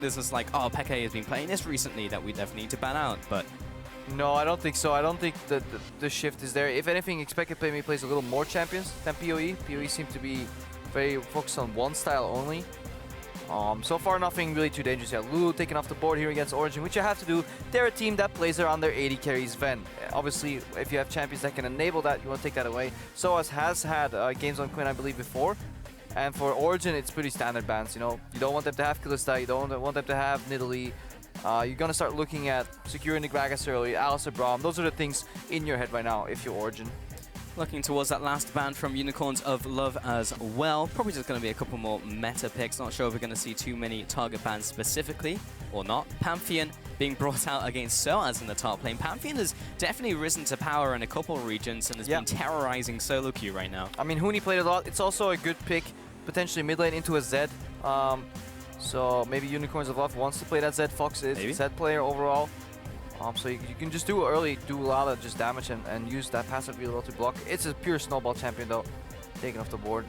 This is like, oh, Peke has been playing this recently that we definitely need to ban out, but... No, I don't think so. I don't think that the shift is there. If anything, xPeke maybe plays a little more champions than PoE. PoE seems to be very focused on one style only. So far, nothing really too dangerous yet. Lulu taking off the board here against Origen, which you have to do. They're a team that plays around their AD carry Zven. Obviously, if you have champions that can enable that, you want to take that away. Soaz has had games on Quinn, I believe, before. And for Origen, it's pretty standard bans, you know. You don't want them to have Hylissang, you don't want them to have Nidalee. You're going to start looking at securing the Gragas early, Alistair Braum. Those are the things in your head right now if you're Origen. Looking towards that last ban from Unicorns of Love as well. Probably just going to be a couple more meta picks. Not sure if we're going to see too many target bans specifically or not. Pantheon being brought out against Soaz in the top lane. Pantheon has definitely risen to power in a couple regions and has been terrorizing solo queue right now. I mean, Huni played a lot. It's also a good pick, potentially mid lane into a Zed. So maybe Unicorns of Love wants to play that Zed. Fox is a Zed player overall. So you can just do early, do a lot of just damage and use that passive really well to block. It's a pure snowball champion though, taken off the board.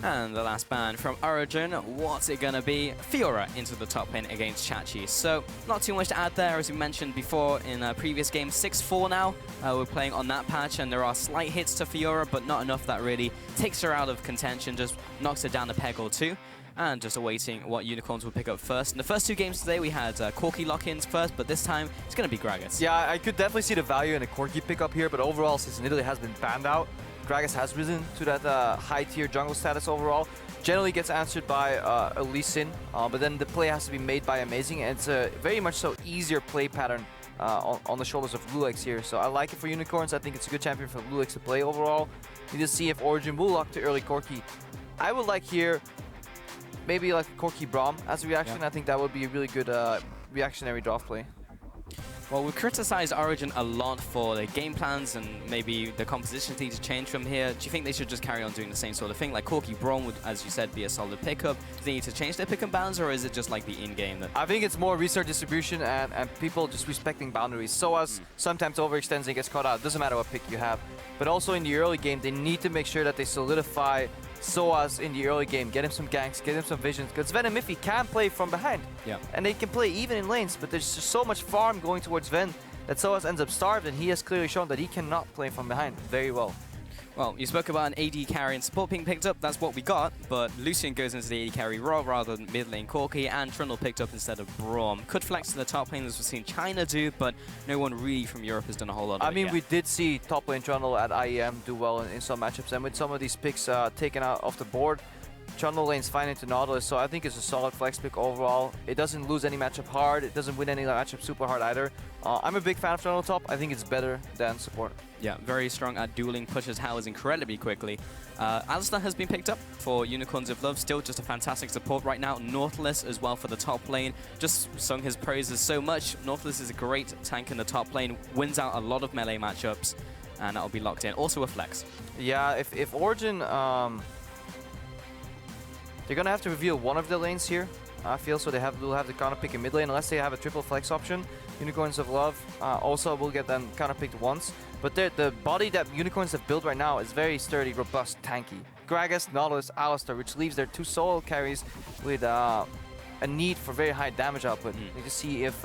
And the last ban from Origen, what's it gonna be? Fiora into the top lane against xPeke. So not too much to add there, as we mentioned before in a previous game. 6-4 now, we're playing on that patch, and there are slight hits to Fiora, but not enough that really takes her out of contention, just knocks her down a peg or two. And just awaiting what Unicorns will pick up first. In the first two games today, we had Corki lock-ins first, but this time it's going to be Gragas. Yeah, I could definitely see the value in a Corki pickup here, but overall, since Nidalee has been banned out, Gragas has risen to that high-tier jungle status overall. Generally gets answered by a Lucian, but then the play has to be made by Amazing, and it's a very much so easier play pattern on the shoulders of Loulex here. So I like it for Unicorns. I think it's a good champion for Loulex to play overall. Need to see if Origen will lock to early Corki. I would like here maybe like Corki Braum as a reaction. I think that would be a really good reactionary draft play. Well, we've criticized Origen a lot for their game plans and maybe the compositions need to change from here. Do you think they should just carry on doing the same sort of thing? Like Corki Braum would, as you said, be a solid pickup. Do they need to change their pick and balance, or is it just like the in-game? That I think it's more resource distribution and people just respecting boundaries. Soaz sometimes overextends and gets caught out. Doesn't matter what pick you have. But also in the early game, they need to make sure that they solidify Soaz in the early game, get him some ganks, get him some visions, because Zven and Mithy can play from behind. And they can play even in lanes, but there's just so much farm going towards Zven that Soaz ends up starved, and he has clearly shown that he cannot play from behind very well. Well, you spoke about an AD carry and support being picked up. That's what we got, but Lucian goes into the AD carry role rather than mid lane Corki, and Trundle picked up instead of Braum. Could flex to the top lane as we've seen China do, but no one really from Europe has done a whole lot of it. I mean, we did see top lane Trundle at IEM do well in some matchups, and with some of these picks taken out off the board, Trundle lane's fine into Nautilus, so I think it's a solid flex pick overall. It doesn't lose any matchup hard, it doesn't win any matchup super hard either. I'm a big fan of Trundle top. I think it's better than support. Yeah, very strong at dueling, pushes towers incredibly quickly. Alistair has been picked up for Unicorns of Love, still just a fantastic support right now. Nautilus as well for the top lane, just sung his praises so much. Nautilus is a great tank in the top lane, wins out a lot of melee matchups, and that'll be locked in. Also a flex. Yeah, if Origen... they're gonna have to reveal one of the lanes here, I feel, so will have the counter pick in mid lane unless they have a triple flex option. Unicorns of Love also will get them counter picked once, but the body that Unicorns have built right now is very sturdy, robust, tanky. Gragas, Nautilus, Alistair, which leaves their two solo carries with a need for very high damage output. Need to see if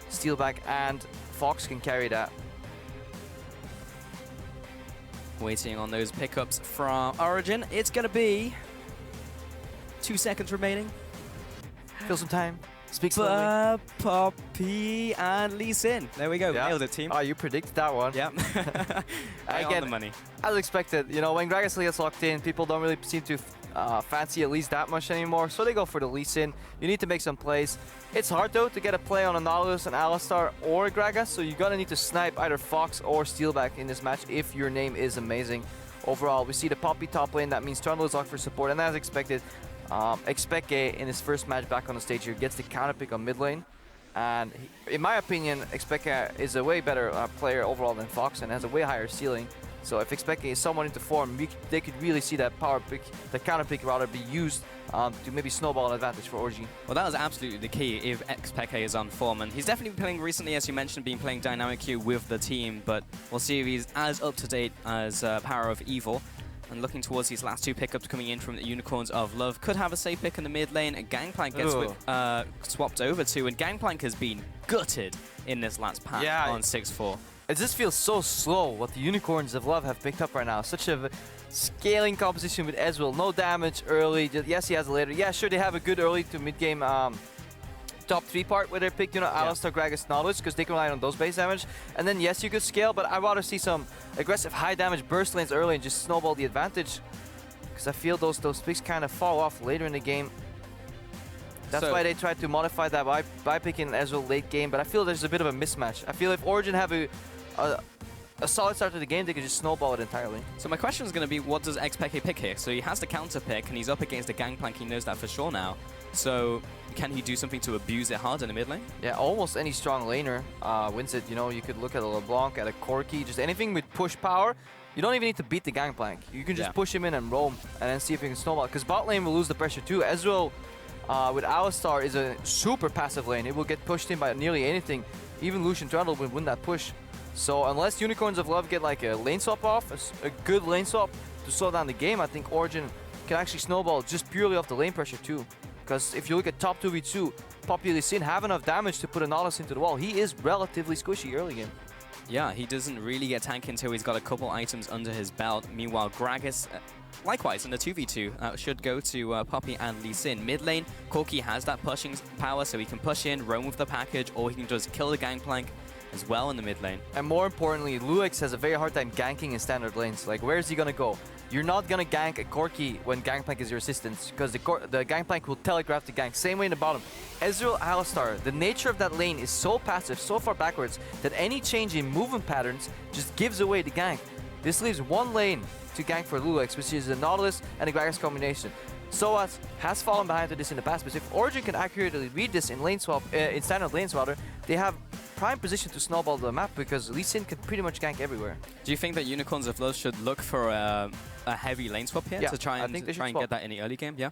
Steelback and Fox can carry that. Waiting on those pickups from Origen. It's gonna be 2 seconds remaining. Fill some time. Speak slowly. Poppy and Lee Sin. There we go. Nailed it, team. Oh, you predicted that one. Yep. Again, on the money. As expected, you know, when Gragas gets locked in, people don't really seem to fancy at least that much anymore, so they go for the Lee Sin. You need to make some plays. It's hard, though, to get a play on a Nautilus, an Alistair, or Gragas, so you're gonna need to snipe either Fox or Steelback in this match if your name is Amazing. Overall, we see the Poppy top lane. That means Trundle is locked for support, and as expected, xPeke in his first match back on the stage here gets the counter pick on mid lane, and in my opinion, xPeke is a way better player overall than Fox and has a way higher ceiling. So if xPeke is somewhat into form, they could really see that power pick, the counter pick rather, be used to maybe snowball an advantage for Origen. Well, that was absolutely the key if xPeke is on form, and he's definitely been playing recently, as you mentioned, been playing dynamic queue with the team, but we'll see if he's as up to date as Power of Evil. And looking towards these last two pickups coming in from the Unicorns of Love. Could have a safe pick in the mid lane, and Gangplank gets swapped over to, and Gangplank has been gutted in this last pack on 6-4. It just feels so slow what the Unicorns of Love have picked up right now. Such a scaling composition with Ezreal. No damage early. Yes, he has a later. Yeah, sure, they have a good early to mid-game top 3 part where they picked, you know, Alistar, Gragas, Nautilus, because they can rely on those base damage. And then, yes, you could scale, but I'd rather see some aggressive high damage burst lanes early and just snowball the advantage. Because I feel those picks kind of fall off later in the game. That's why they tried to modify that by picking Ezreal late game, but I feel there's a bit of a mismatch. I feel if Origen have a solid start to the game, they could just snowball it entirely. So my question is going to be, what does xPeke pick here? So he has the counter pick, and he's up against a Gangplank. He knows that for sure now. So can he do something to abuse it hard in the mid lane? Yeah, almost any strong laner wins it. You know, you could look at a LeBlanc, at a Corki, just anything with push power. You don't even need to beat the Gangplank. You can just push him in and roam, and then see if you can snowball. Because bot lane will lose the pressure too. Ezreal with Alistar is a super passive lane. It will get pushed in by nearly anything. Even Lucian Trundle will win that push. So unless Unicorns of Love get like a lane swap off, a good lane swap to slow down the game, I think Origen can actually snowball just purely off the lane pressure too. Because if you look at top 2v2, Popularly Seen have enough damage to put a Nautilus into the wall. He is relatively squishy early game. Yeah, he doesn't really get tanky until he's got a couple items under his belt. Meanwhile, Gragas, likewise, in the 2v2, should go to Poppy and Lee Sin. Mid lane, Corki has that pushing power, so he can push in, roam with the package, or he can just kill the Gangplank as well in the mid lane. And more importantly, Loulex has a very hard time ganking in standard lanes. Like, where is he gonna go? You're not gonna gank a Corki when Gangplank is your assistance, because the Gangplank will telegraph the gank. Same way in the bottom. Ezreal, Alistar, the nature of that lane is so passive, so far backwards, that any change in movement patterns just gives away the gank. This leaves one lane to gank for Loulex, which is the Nautilus and the Gragas combination. Soaz has fallen behind to this in the past, but if Origen can accurately read this in lane swap, in standard lanes rather, they have prime position to snowball the map, because Lee Sin can pretty much gank everywhere. Do you think that Unicorns of Love should look for a heavy lane swap here to try and get that in the early game? Yeah.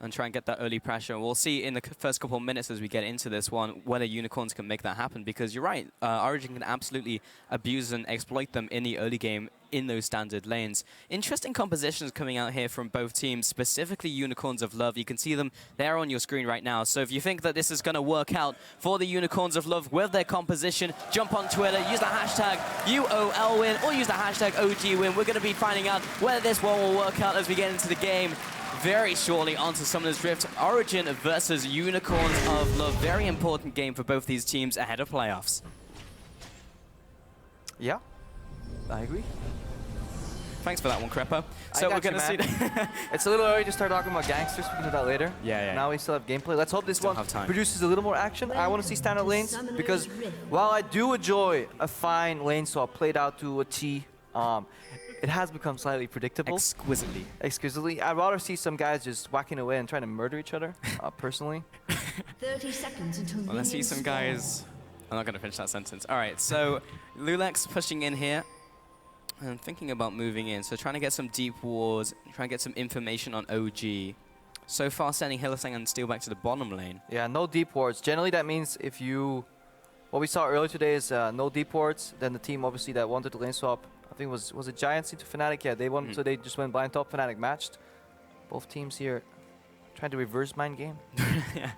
And try and get that early pressure. We'll see in the first couple of minutes as we get into this one whether Unicorns can make that happen, because you're right, Origen can absolutely abuse and exploit them in the early game in those standard lanes. Interesting compositions coming out here from both teams, specifically Unicorns of Love. You can see them there on your screen right now. So if you think that this is going to work out for the Unicorns of Love with their composition, jump on Twitter, use the hashtag UOLWin or use the hashtag OGWin. We're going to be finding out whether this one will work out as we get into the game very shortly onto Summoner's Rift. Origen versus Unicorns of Love. Very important game for both these teams ahead of playoffs. Yeah, I agree. Thanks for that one, Crepo. So we're going to see... It's a little early to start talking about gangsters. We can do that later. Yeah. Now we still have gameplay. Let's hope this one produces a little more action. I want to see standard lanes, because while I do enjoy a fine lane swap played out to a T, it has become slightly predictable. Exquisitely. I'd rather see some guys just whacking away and trying to murder each other, personally. 30 seconds until let's see some guys... I'm not going to finish that sentence. All right, so Loulex pushing in here. And thinking about moving in, so trying to get some deep wards, trying to get some information on OG. So far sending Hylissang and Steelback to the bottom lane. Yeah, no deep wards. Generally that means if you... What we saw earlier today is no deep wards, then the team obviously that wanted the lane swap, I think was it Giants into Fnatic? Yeah, they won, so they just went blind top, Fnatic matched. Both teams here trying to reverse mind game. Yeah.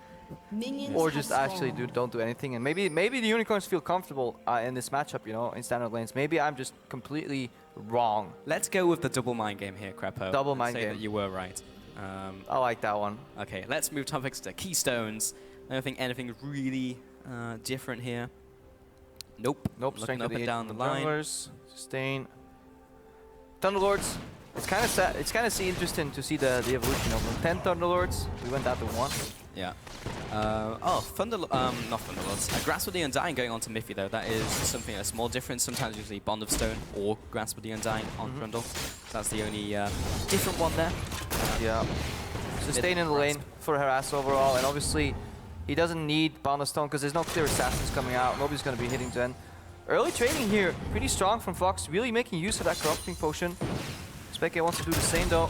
Or just actually don't do anything, and maybe the Unicorns feel comfortable in this matchup, you know, in standard lanes. Maybe I'm just completely wrong. Let's go with the double mind game here, Crepo. Double mind game. That you were right. I like that one. Okay, let's move topics to Keystones. I don't think anything really different here. Nope. Looking up and down the line. Junglers, sustain. Thunderlords. It's kind of sad. It's kind of interesting to see the evolution of them. 10 Thunderlords. We went down to 1. Yeah. Not Thunderlords. Grasp of the Undying going on to Mithy, though. That is something, a small difference. Sometimes usually Bond of Stone or Grasp of the Undying on Trundle. So that's the only different one there. Yeah. Sustain in the lane for harass overall, and obviously he doesn't need Bond of Stone because there's no clear assassins coming out. Nobody's going to be hitting Zven. Early trading here, pretty strong from Fox, really making use of that corrupting potion. xPeke wants to do the same though.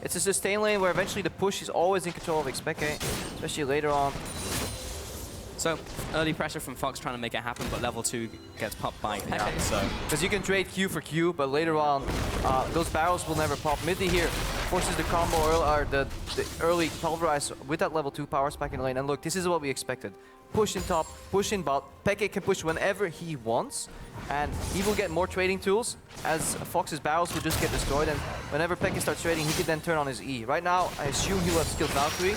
It's a sustain lane where eventually the push is always in control of xPeke, especially later on. So early pressure from Fox trying to make it happen, but level 2 gets popped by Peke. So because you can trade Q for Q, but later on, those barrels will never pop. Mithy here forces the combo or the early pulverize with that level 2 power spike in the lane. And look, this is what we expected. Push in top, push in bot. Peke can push whenever he wants, and he will get more trading tools as Fox's barrels will just get destroyed. And whenever Peke starts trading, he can then turn on his E. Right now, I assume he will have skilled Valkyrie.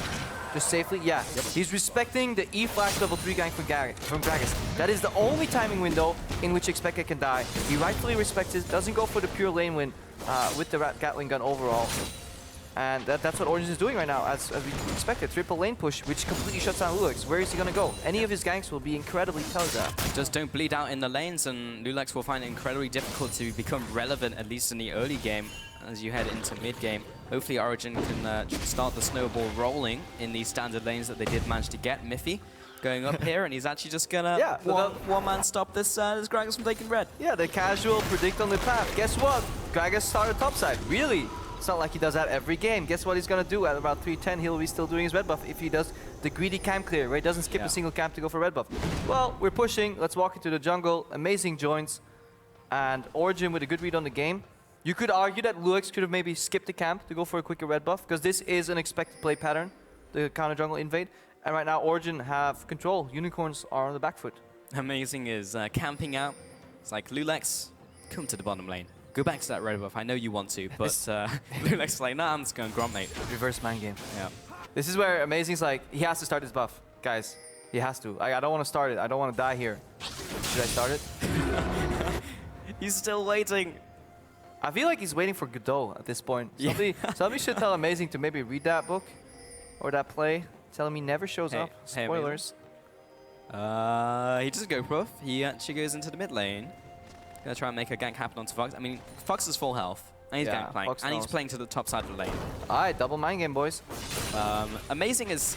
Just safely, yeah. Yep. He's respecting the E flash level 3 gank from Gragas. That is the only timing window in which xPeke can die. He rightfully respects it, doesn't go for the pure lane win with the Gatling gun overall. And that's what Origen is doing right now, as we expected. Triple lane push, which completely shuts down Loulex. Where is he gonna go? Any of his ganks will be incredibly telegraphed. Just don't bleed out in the lanes, and Loulex will find it incredibly difficult to become relevant, at least in the early game, as you head into mid-game. Hopefully Origen can start the snowball rolling in these standard lanes that they did manage to get. Mithy going up here, and he's actually just gonna one-man stop this Gragas from taking red. Yeah, the casual predict on the path. Guess what? Gragas started topside. Really? It's not like he does that every game. Guess what he's gonna do at about 310? He'll be still doing his red buff if he does the greedy camp clear, where he doesn't skip a single camp to go for red buff. Well, we're pushing. Let's walk into the jungle. Amazing joints. And Origen with a good read on the game. You could argue that Loulex could have maybe skipped the camp to go for a quicker red buff, because this is an expected play pattern, the counter jungle invade. And right now, Origen have control. Unicorns are on the back foot. Amazing is camping out. It's like, Loulex, come to the bottom lane. Go back to that red buff. I know you want to, but Loulex is like, nah, I'm just going grunt, mate. Reverse man game. Yeah. This is where Amazing's like, he has to start his buff. Guys, he has to. I don't want to start it. I don't want to die here. Should I start it? He's still waiting. I feel like he's waiting for Godot at this point. Somebody should tell Amazing to maybe read that book or that play. Tell him he never shows up. Spoilers. He doesn't go buff. He actually goes into the mid lane. Gonna try and make a gank happen onto Fox. I mean, Fox is full health, and he's Gangplank, and he's playing to the top side of the lane. Alright, double mind game, boys. Amazing hasn't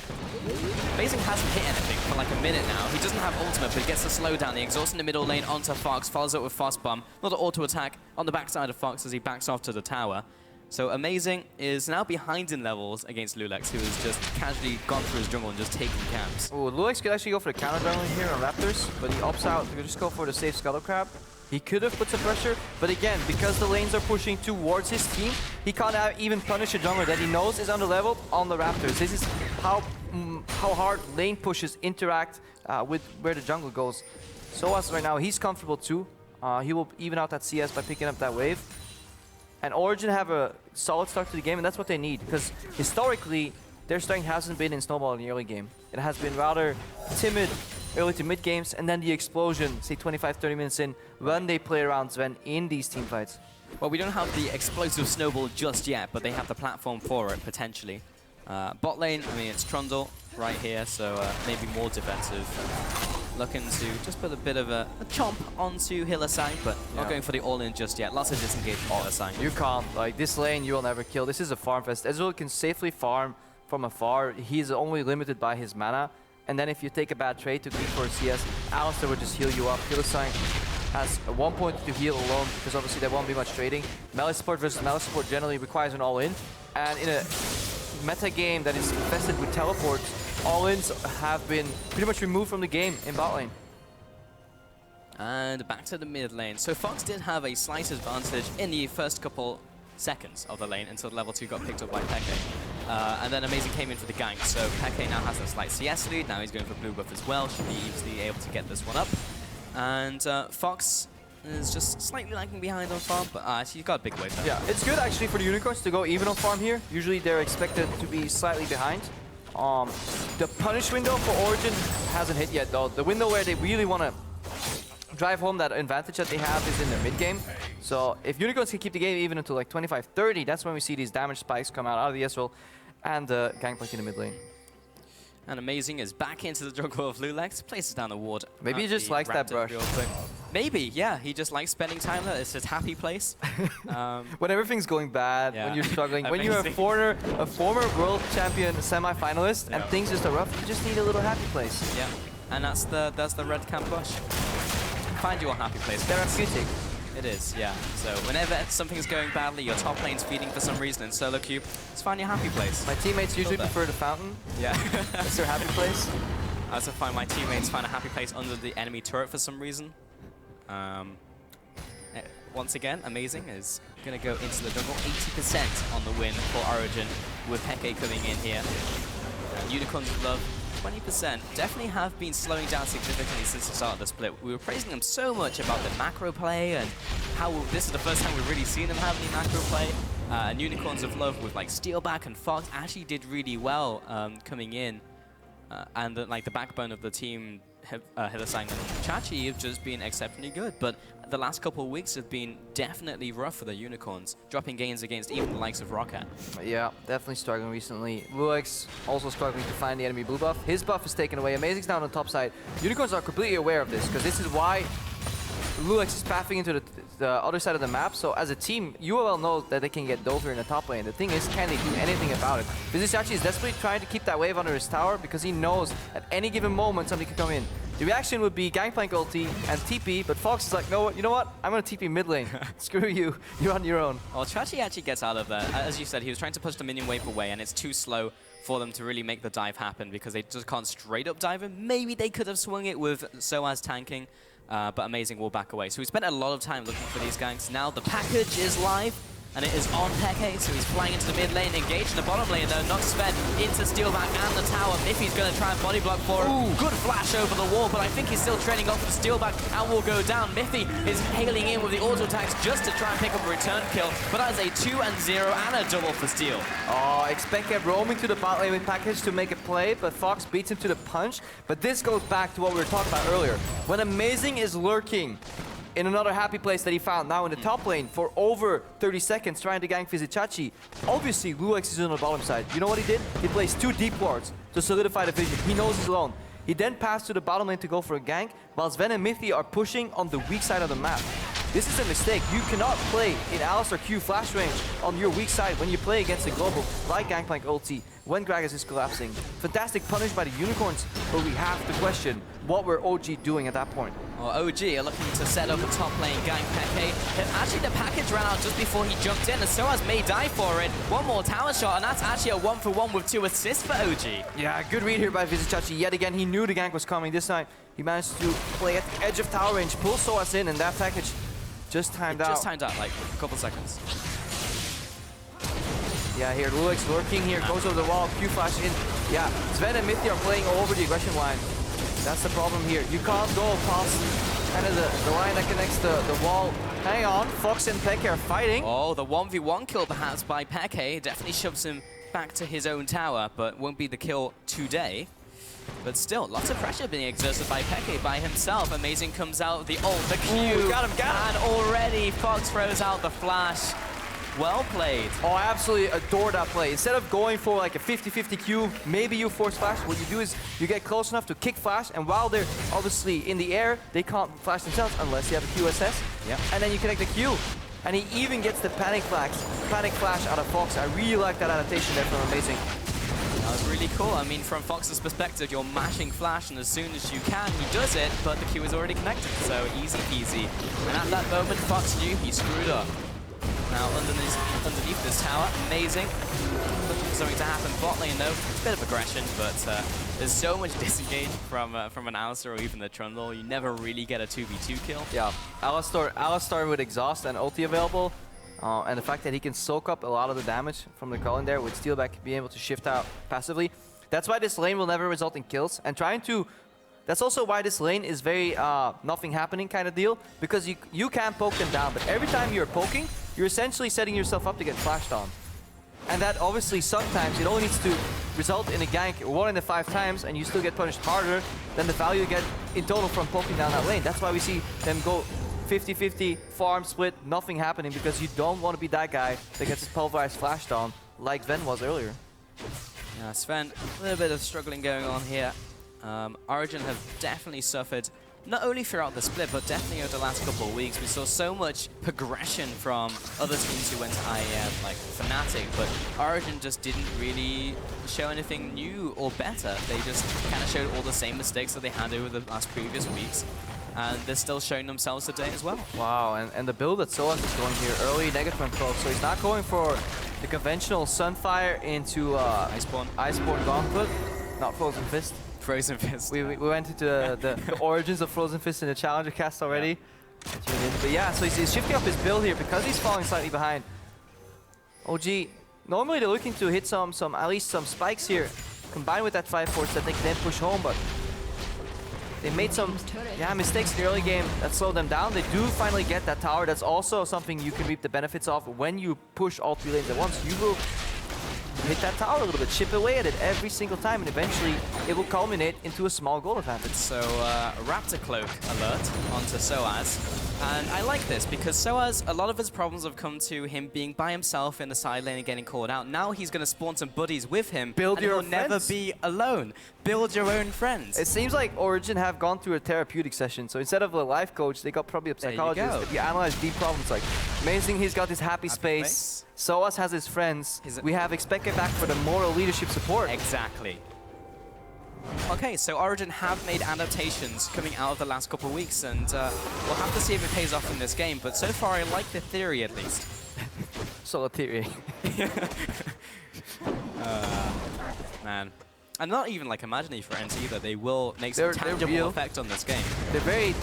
hit anything for like a minute now. He doesn't have ultimate, but he gets the slowdown. The exhaust in the middle lane onto Fox, follows up with Fast Bomb. Another auto attack on the backside of Fox as he backs off to the tower. So Amazing is now behind in levels against Loulex, who has just casually gone through his jungle and just taken camps. Ooh, Loulex could actually go for the counter jungle here on Raptors, but he opts out to just go for the safe Scuttle Crab. He could have put some pressure, but again, because the lanes are pushing towards his team, he can't even punish a jungler that he knows is underleveled on the Raptors. This is how hard lane pushes interact with where the jungle goes. Soaz right now, he's comfortable too. He will even out that CS by picking up that wave. And Origen have a solid start to the game, and that's what they need, because historically, their strength hasn't been in Snowball in the early game. It has been rather timid early to mid games, and then the explosion, say 25-30 minutes in, when they play around Zven in these team fights. Well, we don't have the explosive snowball just yet, but they have the platform for it, potentially. Bot lane, I mean, it's Trundle right here, so maybe more defensive. Looking to just put a bit of a chomp onto Hylissang, but not going for the all-in just yet. Lots of disengage from Hylissang. You can't. Like, this lane, you will never kill. This is a farm fest. Ezreal can safely farm from afar. He's only limited by his mana. And then if you take a bad trade to keep for a CS, Alistar will just heal you up. Hylissang has 1 point to heal alone, because obviously there won't be much trading. Melee support versus melee support generally requires an all-in. And in a meta game that is infested with teleports, all-ins have been pretty much removed from the game in bot lane. And back to the mid lane. So Fox did have a slight advantage in the first couple seconds of the lane until level 2 got picked up by Peke. And then Amazing came in for the gank, so Peke now has a slight CS lead. Now he's going for blue buff as well, should be easily able to get this one up. And Fox is just slightly lagging behind on farm, but actually he's got a big wave there. Yeah, it's good actually for the Unicorns to go even on farm here. Usually they're expected to be slightly behind. The punish window for Origen hasn't hit yet though. The window where they really want to drive home that advantage that they have is in their mid game. So if Unicorns can keep the game even until like 25-30, that's when we see these damage spikes come out of the Ezreal and the Gangplank in the mid lane. And Amazing is back into the jungle of Loulex, places down the ward. Maybe he just likes that brush. Maybe, yeah, he just likes spending time there. It's his happy place. When everything's going bad, when you're struggling, when you're a former world champion semi-finalist and things just are rough, you just need a little happy place. Yeah, and that's the red camp bush. Find your happy place. Therapeutic. It is, yeah. So whenever something's going badly, your top lane's feeding for some reason in solo queue, just find your happy place. My teammates usually prefer the fountain. Yeah. That's their happy place. I also find my teammates find a happy place under the enemy turret for some reason. Once again, Amazing is going to go into the jungle. 80% on the win for Origen with Peke coming in here. Unicorns of Love, 20%. Definitely have been slowing down significantly since the start of the split. We were praising them so much about the macro play and how this is the first time we've really seen them have any macro play. And Unicorns of Love with like Steelback and Fox actually did really well coming in. And like the backbone of the team, Hylissang and Chachi, have just been exceptionally good. But the last couple of weeks have been definitely rough for the Unicorns, dropping games against even the likes of Rocket. Yeah, definitely struggling recently. Loulex also struggling to find the enemy blue buff. His buff is taken away. Amazing's down on the top side. Unicorns are completely aware of this, because this is why Loulex is pathing into the other side of the map. So as a team, UOL knows that they can get Dover in the top lane. The thing is, can they do anything about it? Vizicsacsi is desperately trying to keep that wave under his tower because he knows at any given moment something can come in. The reaction would be Gangplank ulti and TP, but Fox is like, no, you know what? I'm going to TP mid lane. Screw you. You're on your own. Well, Chachi actually gets out of there. As you said, he was trying to push the minion wave away, and it's too slow for them to really make the dive happen because they just can't straight up dive him. Maybe they could have swung it with Soaz tanking, but Amazing will back away. So we spent a lot of time looking for these ganks. Now the package is live, and it is on Peke, so he's flying into the mid lane, engaged in the bottom lane though, knocks Zven into Steelback and the tower. Mithy's going to try and body block for him. Good flash over the wall, but I think he's still trailing off with Steelback and will go down. Mithy is hailing in with the auto attacks just to try and pick up a return kill, but that is a 2-0 and a double for Steel. Oh, xPeke roaming to the bot lane with package to make a play, but Fox beats him to the punch. But this goes back to what we were talking about earlier. When Amazing is lurking in another happy place that he found now in the top lane for over 30 seconds trying to gank Vizicsacsi. Obviously, Loulex is on the bottom side. You know what he did? He placed 2 deep wards to solidify the vision. He knows he's alone. He then passed to the bottom lane to go for a gank, while Zven and Mithy are pushing on the weak side of the map. This is a mistake. You cannot play in Alistar Q flash range on your weak side when you play against a global like Gangplank ulti when Gragas is collapsing. Fantastic punish by the Unicorns, but we have to question what were OG doing at that point. Well, OG are looking to set up a top lane gank Peke. Actually, the package ran out just before he jumped in, and Soaz may die for it. One more tower shot, and that's actually a 1-for-1 with 2 assists for OG. Yeah, good read here by Vizicsacsi. Yet again, he knew the gank was coming. This time, he managed to play at the edge of tower range, pull Soaz in, and that package just timed out. Just timed out, like a couple seconds. Yeah, here, Loulex lurking here, goes over the wall, Q flash in. Yeah, Zven and Mithy are playing over the aggression line. That's the problem here. You can't go past kind of the line that connects the wall. Hang on, Fox and Peke are fighting. Oh, the 1v1 kill perhaps by Peke definitely shoves him back to his own tower, but won't be the kill today. But still, lots of pressure being exerted by Peke by himself. Amazing comes out, the ult, the Q. Ooh, got him. And already Fox throws out the flash. Well played. Oh, I absolutely adore that play. Instead of going for like a 50-50 Q, maybe you force flash. What you do is you get close enough to kick flash, and while they're obviously in the air, they can't flash themselves unless you have a QSS. Yeah. And then you connect the Q. And he even gets the panic flash out of Fox. I really like that adaptation there from Amazing. That was really cool. I mean, from Fox's perspective, you're mashing flash, and as soon as you can, he does it, but the Q is already connected, so easy peasy. And at that moment, Fox knew he screwed up. Now, underneath this tower, Amazing. Looking for something to happen bot lane, though. It's a bit of aggression, but there's so much disengage from an Alistar or even the Trundle. You never really get a 2v2 kill. Yeah, Alistar with exhaust and ulti available. And the fact that he can soak up a lot of the damage from the Cullen there with Steelback being able to shift out passively. That's why this lane will never result in kills. And that's also why this lane is very nothing happening kind of deal. Because you can poke them down, but every time you're poking, you're essentially setting yourself up to get flashed on. And that obviously sometimes it only needs to result in a gank 1 in the 5 times, and you still get punished harder than the value you get in total from poking down that lane. That's why we see them go 50-50, farm split, nothing happening, because you don't want to be that guy that gets his pulverized flashed on, like Zven was earlier. Yeah, Zven, a little bit of struggling going on here. Origen have definitely suffered, not only throughout the split, but definitely over the last couple of weeks. We saw so much progression from other teams who went to IEM, like Fnatic, but Origen just didn't really show anything new or better. They just kind of showed all the same mistakes that they had over the last previous weeks. And they're still showing themselves today as well. Wow, and the build that Soaz is going here, early negative control, so he's not going for the conventional Sunfire into Iceborne Gauntlet, not Frozen Fist. Frozen Fist. We went into the origins of Frozen Fist in the Challenger cast already. But yeah, so he's shifting up his build here because he's falling slightly behind. OG, normally they're looking to hit at least some spikes here, combined with that 5-4 that they can then push home, but they made some mistakes in the early game that slowed them down. They do finally get that tower. That's also something you can reap the benefits of when you push all 3 lanes at once. You will hit that tower a little bit, chip away at it every single time, and eventually it will culminate into a small goal advantage. So Raptor Cloak alert onto Soaz. And I like this because Soaz, a lot of his problems have come to him being by himself in the side lane and getting called out. Now he's going to spawn some buddies with him. Build your friends. He'll never be alone. Build your own friends. It seems like Origen have gone through a therapeutic session. So instead of a life coach, they got probably a psychologist. If you analyze deep problems, like amazing, he's got this happy space. Soaz has his friends. We have xPeke back for the moral leadership support. Exactly. Okay, so Origen have made adaptations coming out of the last couple of weeks, and we'll have to see if it pays off in this game, but so far I like the theory at least. Solid theory. Man. And not even like imagining for NT either, they will make some tangible effect on this game. They're very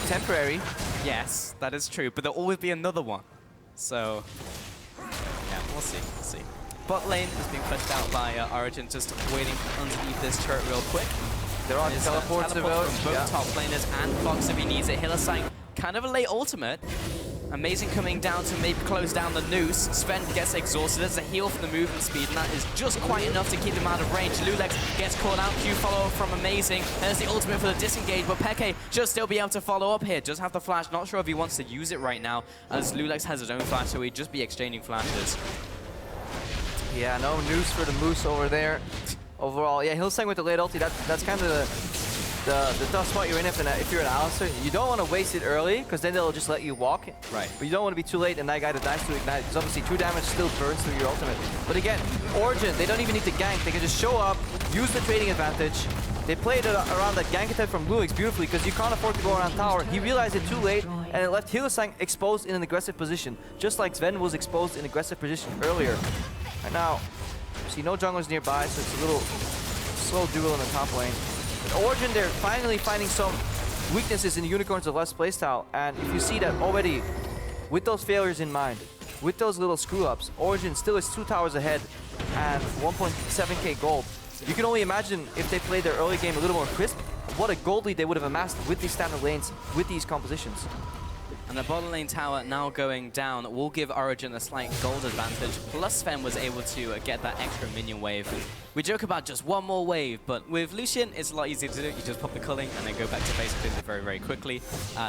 temporary. Yes, that is true, but there'll always be another one. So, yeah, we'll see, we'll see. Bot lane is being pushed out by Origen, just waiting underneath this turret real quick. They're on teleports from both top laners and Fox if he needs it. Hylissang, kind of a late ultimate. Amazing coming down to maybe close down the noose. Zven gets exhausted as a heal for the movement speed, and that is just quite enough to keep him out of range. Loulex gets called out. Q follow-up from Amazing. There's the ultimate for the disengage, but Peke should still be able to follow up here. Does have the flash. Not sure if he wants to use it right now, as Loulex has his own flash, so he'd just be exchanging flashes. Yeah, no noose for the Moose over there. Overall, yeah, Hylissang with the late ulti, that's kind of the tough spot you're in if you're an Alistar. You don't want to waste it early, because then they'll just let you walk. Right. But you don't want to be too late and that guy that dies to ignite, because obviously 2 damage still burns through your ultimate. But again, Origen, they don't even need to gank. They can just show up, use the trading advantage. They played around that gank attack from Loulex beautifully, because you can't afford to go around tower. He realized it too late, and it left Hylissang exposed in an aggressive position, just like Zven was exposed in aggressive position earlier. Right now, see no junglers nearby, so it's a little slow duel in the top lane. But Origen, they're finally finding some weaknesses in the Unicorns of Less playstyle, and if you see that already, with those failures in mind, with those little screw-ups, Origen still is 2 towers ahead and 1.7k gold. You can only imagine if they played their early game a little more crisp, what a gold lead they would have amassed with these standard lanes, with these compositions. And the bottom lane tower now going down will give Origen a slight gold advantage. Plus Zven was able to get that extra minion wave. We joke about just one more wave, but with Lucian, it's a lot easier to do. You just pop the culling and then go back to basic visit very, very quickly.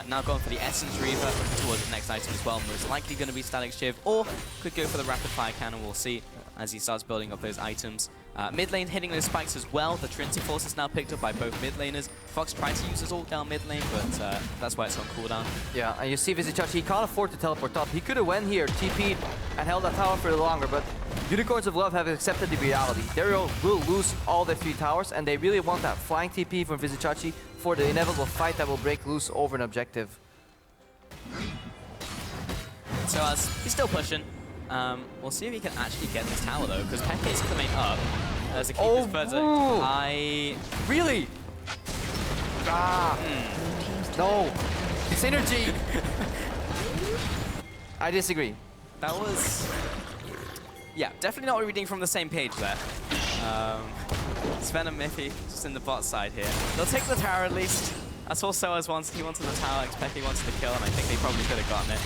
Now going for the Essence Reaver, looking towards the next item as well. Most likely going to be Static Shiv, or could go for the Rapid Fire Cannon. We'll see as he starts building up those items. Mid lane hitting those spikes as well. The Trinity Force is now picked up by both mid laners. Fox tried to use his ult down mid lane, but that's why it's on cooldown. Yeah, and you see Vizicsacsi, he can't afford to teleport top. He could have went here, TP'd, and held that tower for a little longer, but Unicorns of Love have accepted the reality. They will lose all their 3 towers, and they really want that flying TP from Vizicsacsi for the inevitable fight that will break loose over an objective. So he's still pushing. We'll see if he can actually get this tower though, because Peke is coming up as a keeper's further. Really? Ah! No! Synergy! I disagree. That was... Yeah, definitely not reading from the same page there. Zven and Mithy just in the bot side here. They'll take the tower at least. That's all Soaz wants. He wanted the tower, xPeke wanted the kill, and I think they probably could have gotten it.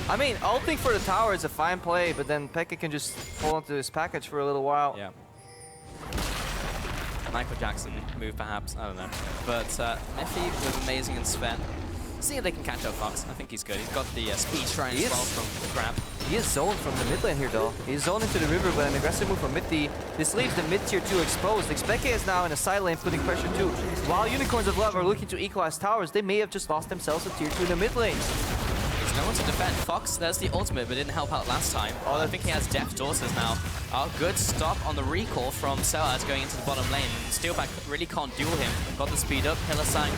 I mean, ulting for the tower is a fine play, but then Peke can just hold onto his package for a little while. Yeah. Michael Jackson move, perhaps. I don't know. But Mithy with Amazing and Zven. See if they can catch up Fox. I think he's good. He's got the speed shrine as well from the grab. He is zoned from the mid lane here, though. He's zoned into the river, but an aggressive move from Mithy. This leaves the mid tier 2 exposed. xPeke is now in a side lane, putting pressure too. While Unicorns of Love are looking to equalize towers, they may have just lost themselves a tier 2 in the mid lane. There's no one to defend. Fox, there's the ultimate, but didn't help out last time. Oh, I think he has Death Daughters now. Oh, good stop on the recall from Soaz going into the bottom lane. Steelback really can't duel him. Got the speed up. Hylissang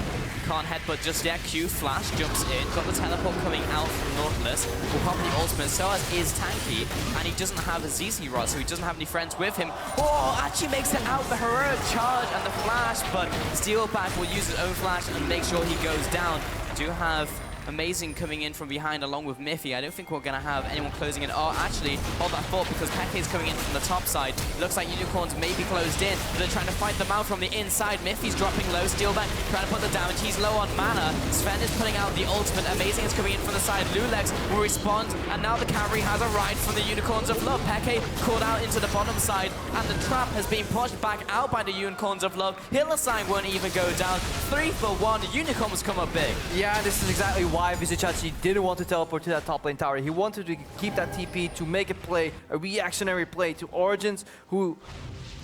can't headbutt just yet. Q flash jumps in. Got the teleport coming out from Nautilus. Will pop the ultimate. Soaz is tanky, and he doesn't have a ZZ rod, so he doesn't have any friends with him. Oh, actually makes it out. The heroic charge and the flash, but Steelback will use his own flash and make sure he goes down. Do have Amazing coming in from behind along with Mithy. I don't think we're going to have anyone closing in. Oh, actually, hold that thought, because xPeke is coming in from the top side. Looks like Unicorns may be closed in, but they're trying to fight them out from the inside. Mithy's dropping low. Steelback trying to put the damage. He's low on mana. Zven is putting out the ultimate. Amazing is coming in from the side. Loulex will respond, and now the cavalry has arrived from the Unicorns of Love. xPeke caught out into the bottom side, and the trap has been pushed back out by the Unicorns of Love. Hylissang won't even go down. 3 for 1. The Unicorns come up big. Yeah, this is exactly why Vizicsacsi didn't want to teleport to that top lane tower. He wanted to keep that TP to make a play, a reactionary play to Origins, who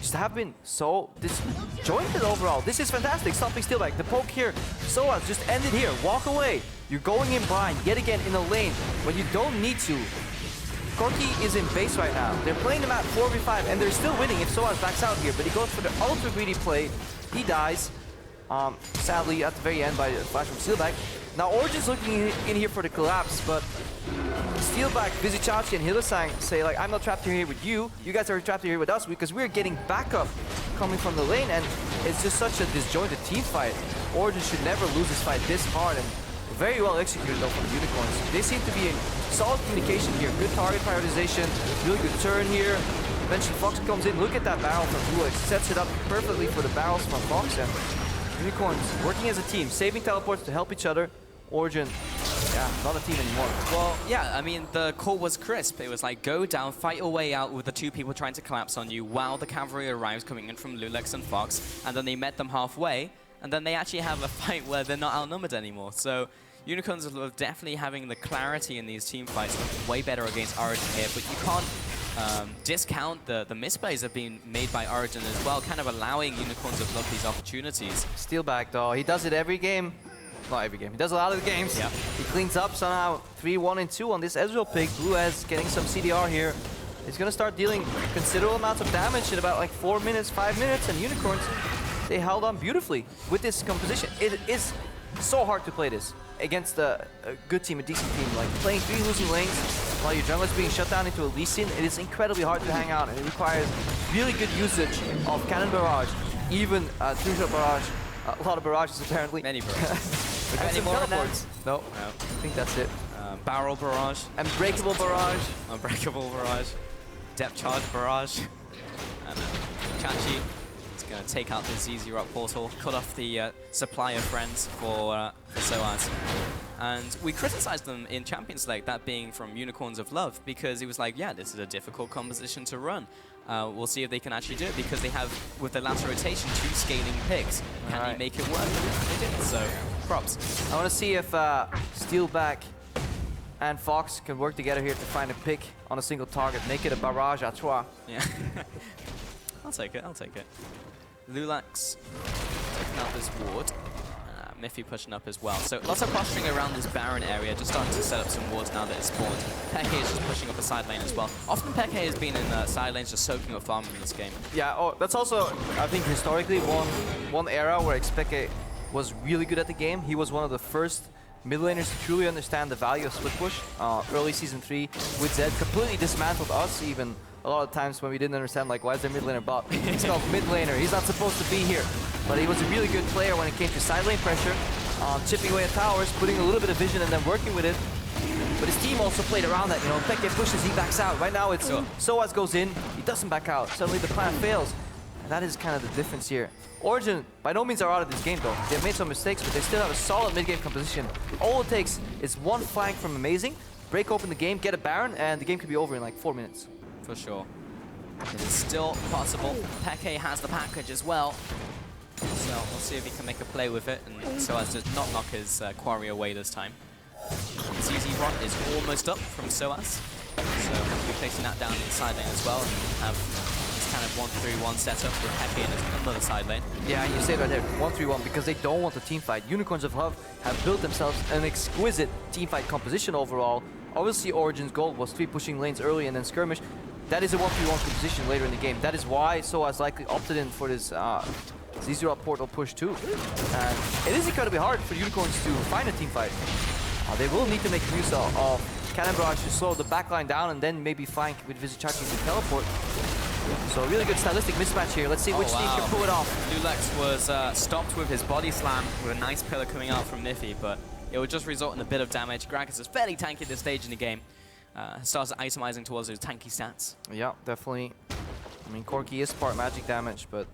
just have been so disjointed overall. This is fantastic. Stopping Steelback. The poke here, Soaz just ended here. Walk away. You're going in blind yet again in a lane when you don't need to. Corki is in base right now. They're playing them at 4v5 and they're still winning if Soaz backs out here, but he goes for the ultra greedy play. He dies. Sadly, at the very end by the flash from Steelback. Now Origen's looking in here for the collapse, but Steelback, Vizicsacsi, and Hylissang say, like, I'm not trapped here with you. You guys are trapped here with us because we're getting backup coming from the lane, and it's just such a disjointed team fight. Origin should never lose this fight this hard, and very well executed though from the Unicorns. They seem to be in solid communication here. Good target prioritization, really good turn here. Eventually Fox comes in. Look at that barrel from Loulex. Sets it up perfectly for the barrels from Fox, and Unicorns working as a team, saving teleports to help each other. Origin, yeah, not a team anymore. Well, yeah, I mean, the call was crisp. It was like, go down, fight your way out with the two people trying to collapse on you while the cavalry arrives coming in from Loulex and Fox, and then they met them halfway, and then they actually have a fight where they're not outnumbered anymore. So Unicorns are definitely having the clarity in these team fights, way better against Origin here, but you can't discount the misplays that have been made by Origin as well, kind of allowing Unicorns of Love these opportunities. Steelback though, he does it every game. Not every game, he does a lot of the games. Yeah. He cleans up somehow 3-1-2 on this Ezreal pick. Blue has getting some CDR here. He's gonna start dealing considerable amounts of damage in about like 4 minutes, 5 minutes, and Unicorns, they held on beautifully with this composition. It is so hard to play this against a good team, a decent team. Like playing 3 losing lanes while your jungle is being shut down into a Lee Sin, it is incredibly hard to hang out, and it requires really good usage of Cannon Barrage, even 3-shot Barrage, a lot of barrages apparently. Many barrages. Any more teleports? No. No. I think that's it. Barrel barrage. Unbreakable barrage. Unbreakable barrage. Depth charge barrage. And Chachi is going to take out the ZZ Rock portal, cut off the supply of friends for Soaz. And we criticized them in Champions League, that being from Unicorns of Love, because it was like, yeah, this is a difficult composition to run. We'll see if they can actually do it, because they have, with the last rotation, 2 scaling picks. Can they make it work? They did, so props. I want to see if Steelback and Fox can work together here to find a pick on a single target, make it a barrage à trois. Yeah. I'll take it, I'll take it. Loulex taking out this ward. Mithy pushing up as well. So lots of posturing around this Baron area, just starting to set up some wards now that it's spawned. xPeke is just pushing up a side lane as well. Often xPeke has been in side lanes just soaking up farm in this game. Yeah, that's also, I think, historically one era where xPeke was really good at the game. He was one of the first mid laners to truly understand the value of split push. Early season 3 with Zed completely dismantled us even a lot of times when we didn't understand, like, why is there mid laner bot? He's called mid laner. He's not supposed to be here. But he was a really good player when it came to side lane pressure, chipping away at towers, putting a little bit of vision and then working with it. But his team also played around that, you know. xPeke pushes, he backs out. Right now it's Soaz goes in, he doesn't back out. Suddenly the plan fails. And that is kind of the difference here. Origin by no means are out of this game though. They've made some mistakes, but they still have a solid mid-game composition. All it takes is one flank from Amazing, break open the game, get a Baron, and the game could be over in like 4 minutes. For sure. It is still possible. xPeke has the package as well. So we'll see if he can make a play with it, and so as to not knock his quarry away this time. ZZ Rock is almost up from Soaz, so we'll be placing that down in the side lane as well, and have this kind of 1-3-1 setup with Pepe in another side lane. Yeah, you say it right there, 1-3-1, because they don't want the team fight. Unicorns of Love have built themselves an exquisite team fight composition overall. Obviously, Origen's goal was 3 pushing lanes early and then skirmish. That is a 1-3-1 composition later in the game. That is why Soaz likely opted in for this Ezreal portal push too. And it is incredibly hard for Unicorns to find a team fight. They will need to make use of Cannon Barrage to slow the backline down and then maybe flank with Vizicsacsi to teleport. So a really good stylistic mismatch here. Let's see which team can pull it off. Loulex was stopped with his body slam with a nice pillar coming out from Mithy, but it would just result in a bit of damage. Gragas is fairly tanky at this stage in the game. Starts itemizing towards those tanky stats. Yeah, definitely. I mean, Corki is part magic damage, but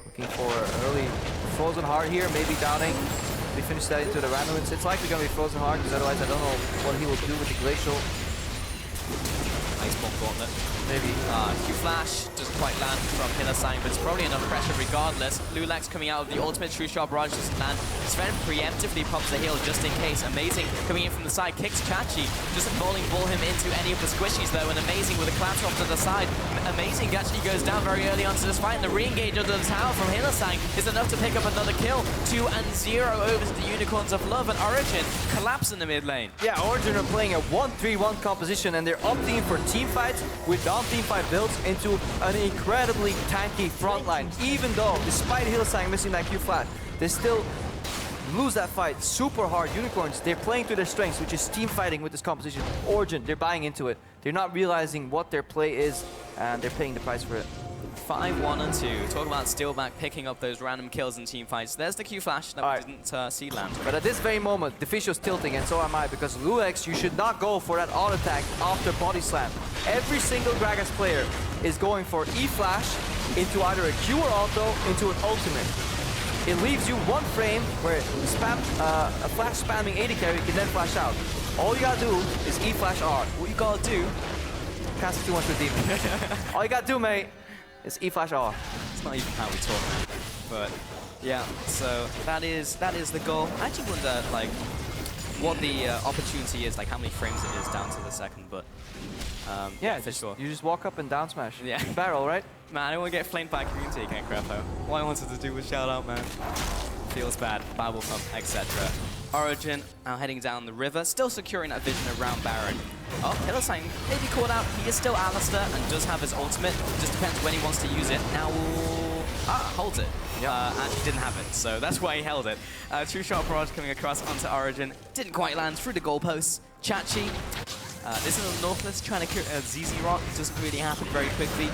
looking for an early Frozen Heart here, maybe doubting. We finish that into the random. It's likely going to be Frozen Heart, because otherwise I don't know what he will do with the Glacial. Nice bomb gauntlet. Maybe. Q-Flash doesn't quite land from Hylissang, but it's probably enough pressure regardless. Loulex coming out of the ultimate True Shot Barrage doesn't land. Sven preemptively pops the heal just in case. Amazing coming in from the side, kicks Chachi. Doesn't bowling ball him into any of the squishies though, and Amazing with a clap off to the side. Amazing actually goes down very early onto this fight, and the re-engage under the tower from Hylissang is enough to pick up another kill. 2-0 over to the Unicorns of Love, and Origen collapse in the mid lane. Yeah, Origen are playing a 1-3-1 composition, and they're opting for team fights with non-team fight builds into an incredibly tanky front line. Even though, despite Hylissang missing that Q-Flash, they still lose that fight super hard. Unicorns, they're playing to their strengths, which is team fighting with this composition. Origen, they're buying into it. They're not realizing what their play is, and they're paying the price for it. 5-1-2. Talk about Steelback picking up those random kills in team fights. There's the Q-Flash that we didn't see land. But at this very moment, Deficio's tilting, and so am I, because Loulex, you should not go for that auto attack after body slam. Every single Gragas player is going for E-Flash into either a Q or auto into an ultimate. It leaves you one frame where a flash spamming AD carry can then flash out. All you gotta do is E-Flash R. What you gotta do, cast too much with Demon. All you gotta do, mate, is E-Flash R. It's not even how we talk, man. But yeah, so that is the goal. I actually wonder like what the opportunity is, like how many frames it is down to the second, but yeah, for sure. You just walk up and down smash. Yeah. Barrel, right? Man, I don't want to get flamed by community again, Crapo. All I wanted to do was shout out, man. Feels bad, Bible thump, etc. Origen now heading down the river, still securing that vision around Baron. Oh, Hylissang maybe caught out. He is still Alistair and does have his ultimate. Just depends when he wants to use it. Now, holds it. Yep. And he didn't have it, so that's why he held it. True Shot Barrage coming across onto Origen. Didn't quite land through the goalposts. Chachi. This is a Nautilus trying to kill ZZ Rock. It doesn't really happen very quickly.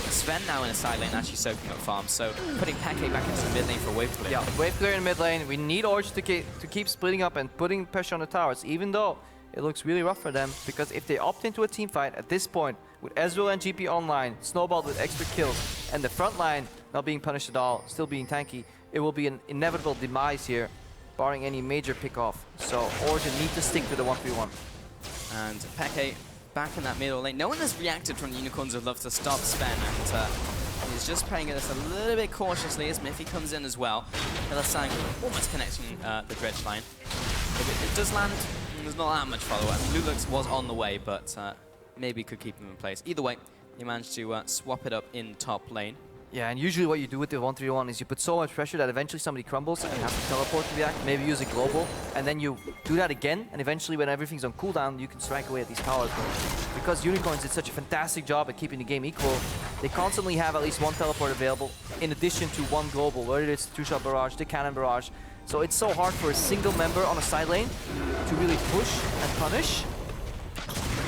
Sven now in a side lane, actually soaking up farms. So putting Peke back into the mid lane for wave clear. Yeah, wave clear in mid lane. We need Origen to keep splitting up and putting pressure on the towers, even though it looks really rough for them. Because if they opt into a team fight at this point, with Ezreal and GP online, snowballed with extra kills, and the front line not being punished at all, still being tanky, it will be an inevitable demise here, barring any major pick-off. So Origen need to stick to the 1-3-1. And Peke back in that middle lane. No one has reacted from the Unicorns of Love to stop Sven, and he's just playing this a little bit cautiously as Mithy comes in as well. Hylissang almost connecting the dredge line. If it does land, there's not that much follow-up. Loulex was on the way, but maybe could keep him in place. Either way, he managed to swap it up in top lane. Yeah, and usually what you do with the 1-3-1 is you put so much pressure that eventually somebody crumbles and you have to teleport to react, maybe use a global, and then you do that again, and eventually when everything's on cooldown, you can strike away at these towers. Because Unicorns did such a fantastic job at keeping the game equal, they constantly have at least one teleport available, in addition to one global, whether it's the True Shot Barrage, the Cannon Barrage. So it's so hard for a single member on a side lane to really push and punish.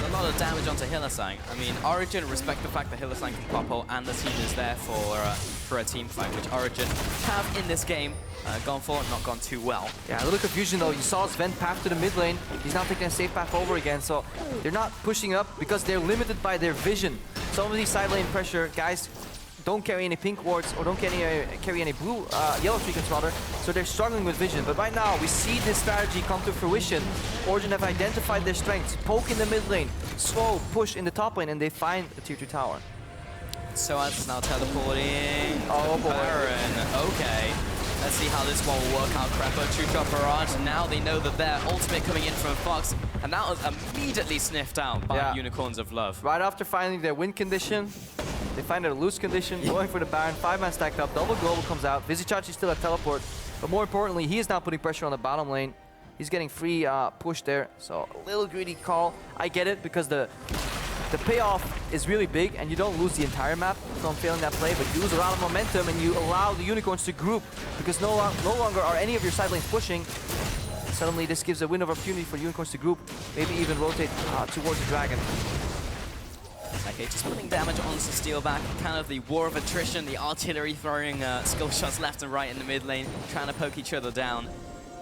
A lot of damage onto Hylissang. I mean, Origen respect the fact that Hylissang can pop ult and the team is there for a team fight, which Origen have in this game gone for, not gone too well. Yeah, a little confusion though. You saw Zven path to the mid lane. He's now taking a safe path over again, so they're not pushing up because they're limited by their vision. Some of these side lane pressure guys don't carry any pink wards or don't carry any blue, yellow beacons rather, so they're struggling with vision. But right now, we see this strategy come to fruition. Origen have identified their strengths, poke in the mid lane, slow push in the top lane, and they find a tier 2 tower. Soaz is now teleporting. Oh boy. Baron. Okay. Let's see how this one will work out. Crapo, True Shot Barrage. Now they know that their ultimate coming in from Fox, and that was immediately sniffed out by Unicorns of Love. Right after finding their win condition, They find a loose condition, going for the Baron, 5-man stacked up, double global comes out. Vizicsacsi still at teleport, but more importantly, he is now putting pressure on the bottom lane. He's getting free push there, so a little greedy call. I get it, because the payoff is really big, and you don't lose the entire map from failing that play, but you lose a lot of momentum, and you allow the Unicorns to group, because no longer are any of your side lanes pushing. Suddenly, this gives a window of opportunity for Unicorns to group, maybe even rotate towards the Dragon. Okay, just putting damage onto Steelback, kind of the war of attrition, the artillery throwing skill shots left and right in the mid lane, trying to poke each other down.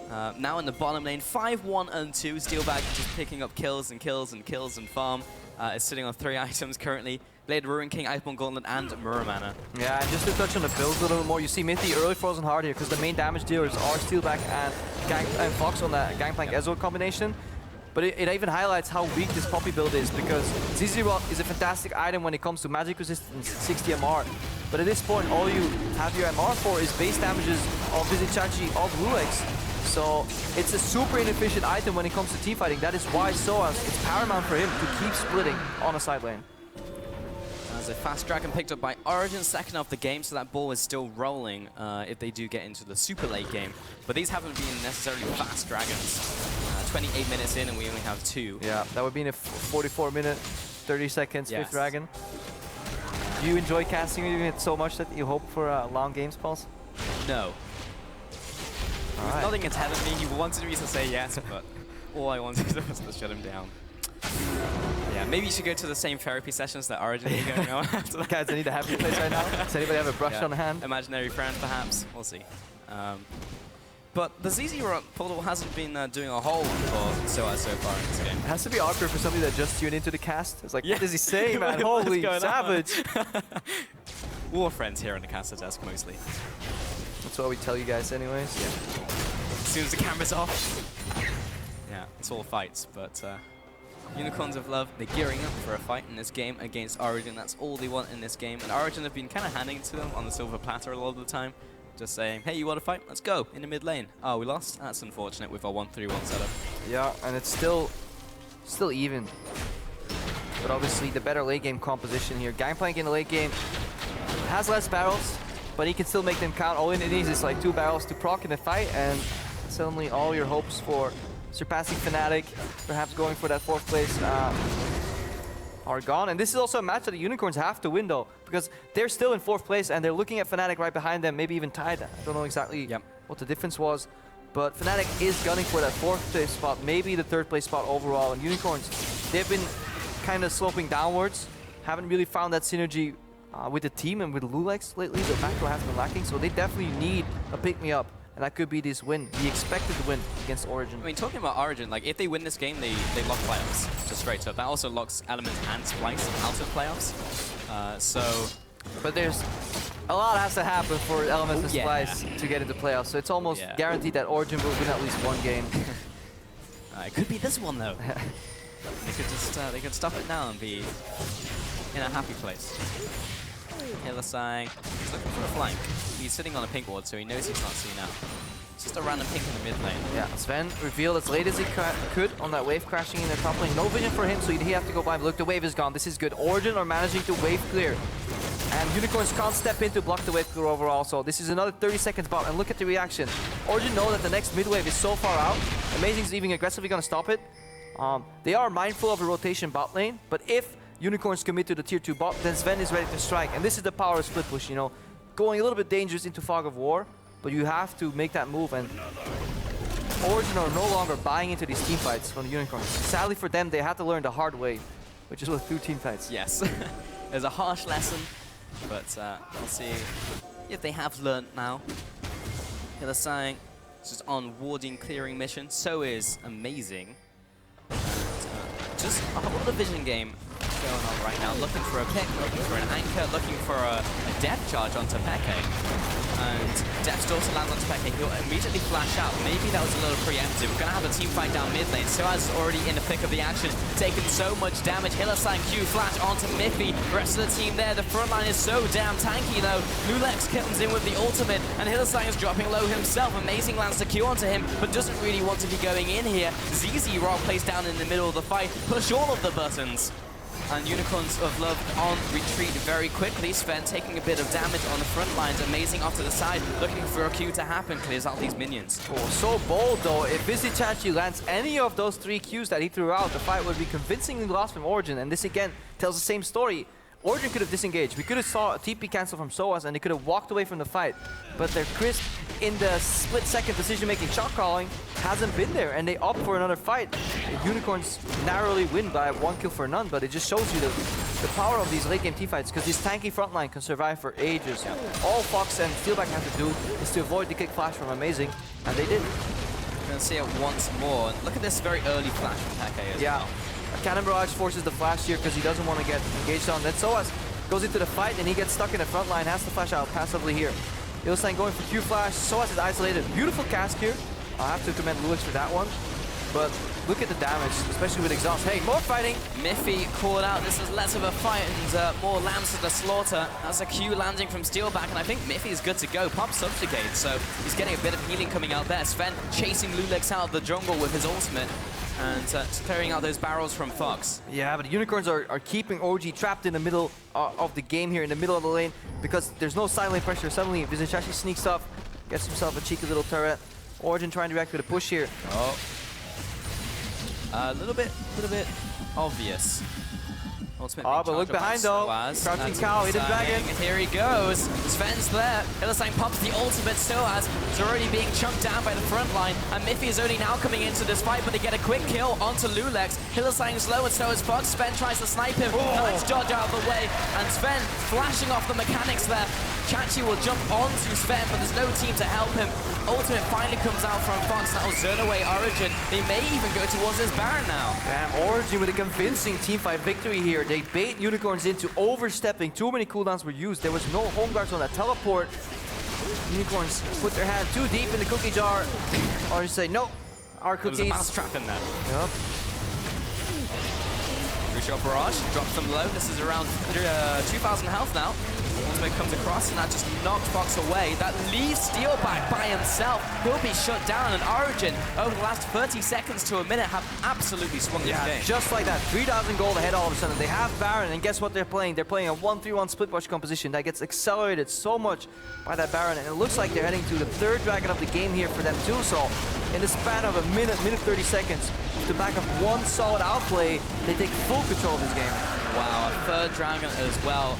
Now in the bottom lane, 5-1 and 2. Steelback just picking up kills and kills and kills and farm. Is sitting on 3 items currently. Blade, Ruin King, Iceborne Gauntlet, and Muramana. Yeah, and just to touch on the builds a little bit more, you see Mithy early frozen hard here because the main damage dealers are Steelback and Fox on that Gangplank Ezreal combination. But it even highlights how weak this Poppy build is, because Ezreal is a fantastic item when it comes to magic resistance, 60 MR. But at this point, all you have your MR for is base damages of Vizicsacsi, of Loulex. So it's a super inefficient item when it comes to teamfighting. That is why Soaz, it's paramount for him to keep splitting on a side lane. As a fast dragon picked up by Origen, second of the game, so that ball is still rolling if they do get into the super late game. But these haven't been necessarily fast dragons. 28 minutes in and we only have 2. Yeah, that would be in a 44-minute, 30 seconds, Yes. 5th dragon. Do you enjoy casting it so much that you hope for long games, Pulse? No. Right. Nothing had telling me. He wanted me to say yes, but all I wanted was to shut him down. Yeah, maybe you should go to the same therapy sessions that Origen is going on after that. Guys, I need a happy place right now. Does anybody have a brush on hand? Imaginary friend, perhaps. We'll see. But the ZZ Rock portal hasn't been doing a whole for Soaz so far in this game. It has to be awkward for somebody that just tuned into the cast. It's like, Yeah. what does he say, man? Holy savage! We're friends here on the caster desk, mostly. That's what we tell you guys anyways. Yeah. As soon as the camera's off, yeah, it's all fights. But Unicorns of Love, they're gearing up for a fight in this game against Origen. That's all they want in this game. And Origen have been kind of handing it to them on the silver platter a lot of the time. Just saying, hey, you want to fight? Let's go in the mid lane. Oh, we lost? That's unfortunate with our 1-3-1 setup. Yeah, and it's still even. But obviously the better late game composition here. Gangplank in the late game has less barrels, but he can still make them count. All it needs is like 2 barrels to proc in the fight, and suddenly all your hopes for surpassing Fnatic, perhaps going for that 4th place, are gone. And this is also a match that the Unicorns have to win, though, because they're still in 4th place and they're looking at Fnatic right behind them, maybe even tied. I don't know exactly what the difference was, but Fnatic is gunning for that 4th place spot, maybe the 3rd place spot overall. And Unicorns, they've been kind of sloping downwards, haven't really found that synergy with the team and with Loulex lately. The macro has been lacking, so they definitely need a pick-me-up. And that could be this win, the expected win against Origen. I mean, talking about Origen, like, if they win this game, they lock playoffs, just straight up. That also locks Element and Splice out of playoffs. But there's a lot has to happen for Element and yeah. Splice to get into playoffs, so it's almost guaranteed that Origen will win at least 1 game. It could be this one, though. They could just they could stop it now and be in a happy place. Hylissang, he's looking for a flank. He's sitting on a pink ward, so he knows he's not seen out. It's just a random pink in the mid lane. Yeah, Zven revealed as late as he could on that wave crashing in the top lane. No vision for him, so he have to go by. But look, the wave is gone. This is good. Origen are managing to wave clear. And Unicorns can't step in to block the wave clear overall, so this is another 30 seconds bot. And look at the reaction. Origen know that the next mid wave is so far out. Amazing's even aggressively going to stop it. They are mindful of a rotation bot lane, but if Unicorns commit to the tier 2 bot, then Zven is ready to strike. And this is the power of split push, you know. Going a little bit dangerous into Fog of War, but you have to make that move. And Origen are no longer buying into these team fights from the Unicorns. Sadly for them, they had to learn the hard way, which is with 2 team fights. Yes, there's a harsh lesson, but we'll see if they have learned now. Hylissang just on warding clearing mission. So is amazing. Just a whole other vision game going on right now. Looking for a pick, looking for an anchor, looking for a death charge onto xPeke. And Death's also lands onto xPeke. He'll immediately flash out. Maybe that was a little preemptive. We're going to have a team fight down mid lane. Soaz is already in the thick of the action, taking so much damage. Hylissang Q flash onto Mithy. The rest of the team there. The front line is so damn tanky though. Loulex comes in with the ultimate, and Hylissang is dropping low himself. Amazing lands the Q onto him, but doesn't really want to be going in here. ZZ Rock plays down in the middle of the fight. Push all of the buttons. And Unicorns of Love on retreat very quickly. Zven taking a bit of damage on the front lines. Amazing off to the side, looking for a Q to happen. Clears out these minions. Oh, so bold though. If Vizicsacsi lands any of those 3 Qs that he threw out, the fight would be convincingly lost from Origen. And this again tells the same story. Origen could have disengaged. We could have saw a TP cancel from Soaz and they could have walked away from the fight. But their crisp in the split-second decision-making shot calling hasn't been there, and they opt for another fight. The Unicorns narrowly win by 1 kill for none, but it just shows you the power of these late-game teamfights, because this tanky frontline can survive for ages. Yeah. All Fox and Steelback have to do is to avoid the kick flash from Amazing, and they did. We're going to see it once more. And look at this very early flash from xPeke as well. Cannon Barrage forces the flash here because he doesn't want to get engaged on. Then Soaz goes into the fight and he gets stuck in the front line, has to flash out passively here. Hylissang going for Q flash. Soaz is isolated. Beautiful cast here. I'll have to commend Loulex for that one. But look at the damage, especially with exhaust. Hey, more fighting! Mithy called out. This is less of a fight and more lambs to the slaughter. That's a Q landing from Steelback, and I think Mithy is good to go. Pop subjugate, so he's getting a bit of healing coming out there. Zven chasing Loulex out of the jungle with his ultimate and clearing out those barrels from Fox. Yeah, but the Unicorns are keeping OG trapped in the middle of the game here, in the middle of the lane, because there's no side lane pressure. Suddenly, Vizicsacsi sneaks up, gets himself a cheeky little turret. Origen trying to react with a push here. Oh. A little bit obvious. But look behind though. Crouching cow, hidden dragon. Here he goes. Zven's there. Hylissang pops the ultimate. Soaz is already being chunked down by the front line. And Mithy is only now coming into this fight, but they get a quick kill onto Loulex. Hylissang's low and so is Fox. Zven tries to snipe him. Nice dodge out of the way. And Zven flashing off the mechanics there. Chachi will jump onto Zven, but there's no team to help him. Ultimate finally comes out from Fox. That'll zone away Origen. They may even go towards this Baron now. Damn, Origen with a convincing teamfight victory here. They bait Unicorns into overstepping. Too many cooldowns were used. There was no home guards on that teleport. Unicorns put their hand too deep in the cookie jar. Or say, no, our cookies. There's a mouse trap in there. Yep. Crucial barrage, drops them low. This is around 2,000 health now. Ultimate comes across and that just knocks Fox away. That leaves Steelback by himself. He'll be shut down, and Origen over the last 30 seconds to a minute have absolutely swung this game. Just like that, 3,000 gold ahead all of a sudden. They have Baron, and guess what they're playing? They're playing a 1-3-1 split push composition that gets accelerated so much by that Baron, and it looks like they're heading to the 3rd dragon of the game here for them too. So in the span of a minute 30 seconds, with the back of one solid outplay, they take full control of this game. Wow, a 3rd dragon as well.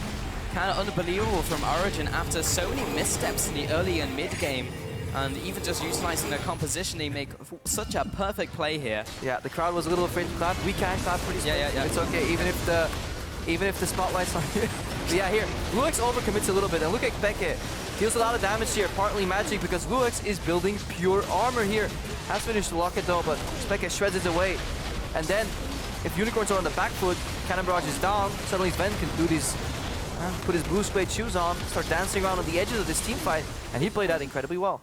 Kind of unbelievable from Origen after so many missteps in the early and mid game, and even just utilizing their composition, they make such a perfect play here. Yeah, the crowd was a little afraid to clap. We can clap pretty smooth. Yeah. It's okay, even if the spotlight's not here. But yeah, here, Loulex overcommits a little bit, and look at xPeke. Deals a lot of damage here, partly magic, because Loulex is building pure armor here. Has finished the locket though, but xPeke shreds it away. And then, if Unicorns are on the back foot, Cannon Barrage is down, suddenly Zven can do these, put his blue suede shoes on, start dancing around on the edges of this team fight, and he played that incredibly well.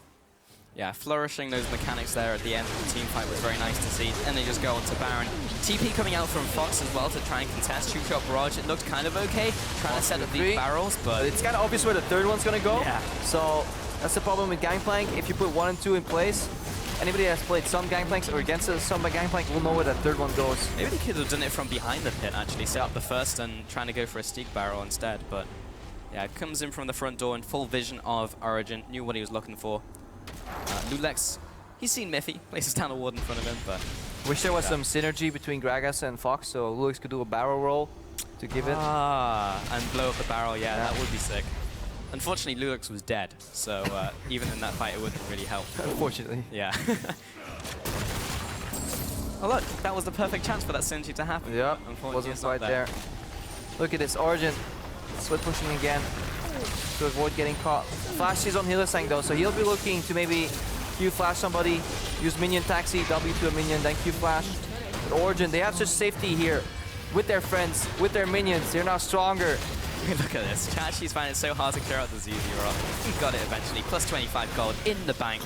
Yeah, flourishing those mechanics there at the end of the team fight was very nice to see. And they just go on to Baron. TP coming out from Fox as well to try and contest. Two shot barrage, it looked kind of okay, trying to set up these barrels, but it's kind of obvious where the 3rd one's gonna go. Yeah. So that's the problem with Gangplank. If you put 1 and 2 in place, anybody that's played some Gangplanks or against some Gangplank will know where that 3rd one goes. Maybe they could have done it from behind the pit, actually, set up the first and trying to go for a Steek barrel instead. But yeah, it comes in from the front door in full vision of Origen, knew what he was looking for. Loulex, he's seen Mithy, places down a ward in front of him, but wish there was some synergy between Gragas and Fox, so Loulex could do a barrel roll to give it. And blow up the barrel, yeah, that would be sick. Unfortunately, Loulex was dead, so even in that fight, it wouldn't really help. Unfortunately. Yeah. Oh look, that was the perfect chance for that synergy to happen. Yeah, unfortunately, wasn't quite there. Look at this, Origen split pushing again to avoid getting caught. Flash is on Hylissang though, so he'll be looking to maybe Q flash somebody, use minion taxi, W to a minion, then Q flash. But Origen, they have such safety here with their friends, with their minions. They're now stronger. Look at this. Chachi's finding it so hard to clear out the ZZ rock. He got it eventually. Plus 25 gold in the bank.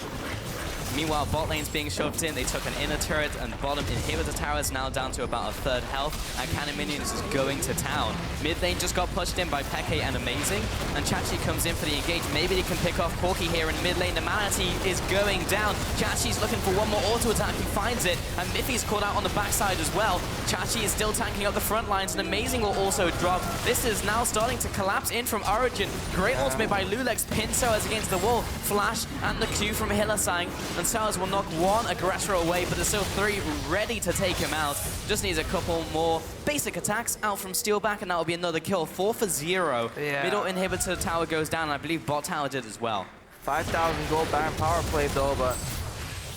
Meanwhile, bot lane's being shoved in. They took an inner turret, and bottom inhibitor tower is now down to about a third health. And Cannon Minions is going to town. Mid lane just got pushed in by xPeke and Amazing. And Chachi comes in for the engage. Maybe they can pick off Corki here in mid lane. The Manatee is going down. Chachi's looking for one more auto attack. He finds it. And Mithy's caught out on the backside as well. Chachi is still tanking up the front lines, and Amazing will also drop. This is now starting to collapse in from Origen. Great ultimate by Loulex. Pin Soaz against the wall. Flash and the Q from Hylissang. And Soaz will knock one aggressor away, but there's still three ready to take him out. Just needs a couple more basic attacks out from Steelback, and that will be another kill. 4 for 0. Yeah. Middle inhibitor tower goes down, and I believe bot tower did as well. 5,000 gold Baron power play though, but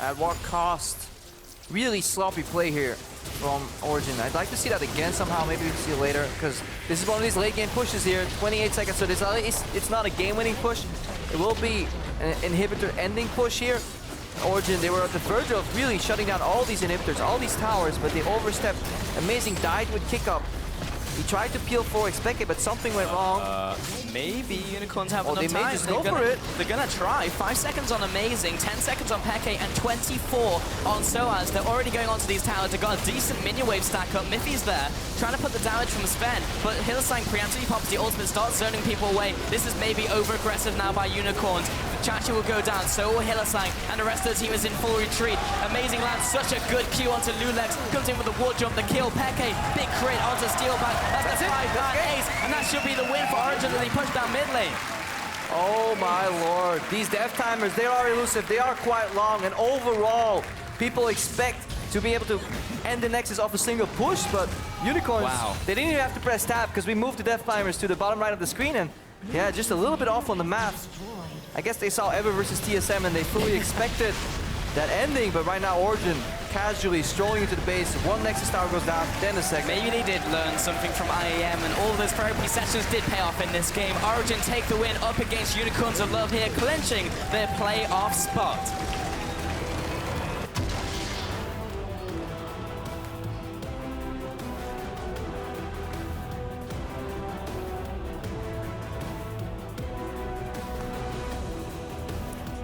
at what cost? Really sloppy play here from Origen. I'd like to see that again somehow. Maybe we can see it later, because this is one of these late game pushes here. 28 seconds, so it's not a game-winning push. It will be an inhibitor ending push here. Origen, they were at the verge of really shutting down all these inhibitors, all these towers, but they overstepped. Amazing died with kick up. He tried to peel for xPeke, but something went wrong. Maybe Unicorns have enough they time. may just go for it. They're gonna try. 5 seconds on Amazing, 10 seconds on xPeke, and 24 on Soaz. They're already going onto these towers. They've got a decent minion wave stack up. Mithy's there, trying to put the damage from Zven, but Hylissang preemptively pops the ultimate, starts zoning people away. This is maybe over-aggressive now by Unicorns. Chachi will go down, so will Hylissang, and the rest of the team is in full retreat. Amazing lands such a good Q onto Loulex, comes in with a wall jump, the kill. xPeke, big crit onto Steelback. That's the 5-man ace, and that should be the win for Origen as they push down mid lane. Oh my lord, these death timers, they are elusive, they are quite long, and overall, people expect to be able to end the Nexus off a single push, but Unicorns, they didn't even have to press tab, because we moved the death timers to the bottom right of the screen, and yeah, just a little bit off on the math. I guess they saw Ever versus TSM, and they fully expected that ending, but right now Origen casually strolling into the base. One Nexus tower goes down, then a second. Maybe they did learn something from IAM, and all those therapy sessions did pay off in this game. Origen take the win up against Unicorns of Love here, clinching their playoff spot.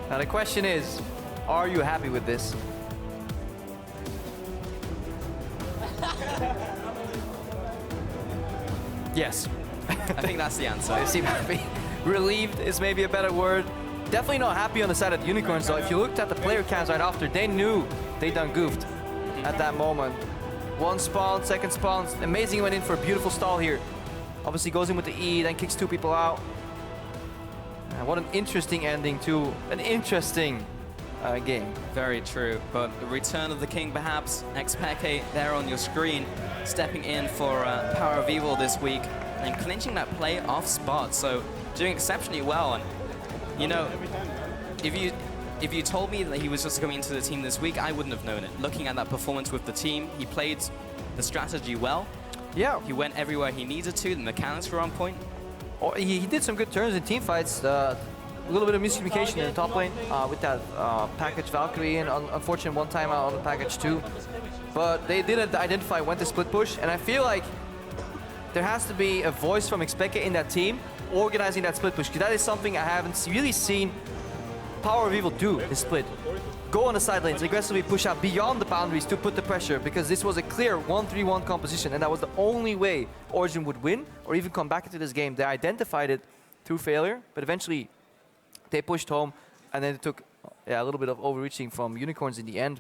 Now the question is, are you happy with this? Yes. I think that's the answer. They seem happy. Relieved is maybe a better word. Definitely not happy on the side of the Unicorns though. If you looked at the player cams right after, they knew they done goofed at that moment. One spawn, second spawn. Amazing went in for a beautiful stall here. Obviously goes in with the E, then kicks 2 people out. And what an interesting ending to an interesting game. Very true, but the return of the king perhaps. xPeke there on your screen, stepping in for Power of Evil this week and clinching that playoff spot, so doing exceptionally well. And you know, if you told me that he was just coming into the team this week, I wouldn't have known it. Looking at that performance with the team, he played the strategy well. Yeah. He went everywhere he needed to, the mechanics were on point. Oh, he did some good turns in team fights. A little bit of miscommunication in the top lane with that package Valkyrie, and unfortunate one time out on the package too. But they didn't identify when to split push, and I feel like there has to be a voice from xPeke in that team organizing that split push, because that is something I haven't really seen Power of Evil do, is split. Go on the side lanes, aggressively push out beyond the boundaries to put the pressure, because this was a clear 1-3-1 composition, and that was the only way Origen would win or even come back into this game. They identified it through failure, but eventually they pushed home, and then it took a little bit of overreaching from Unicorns in the end.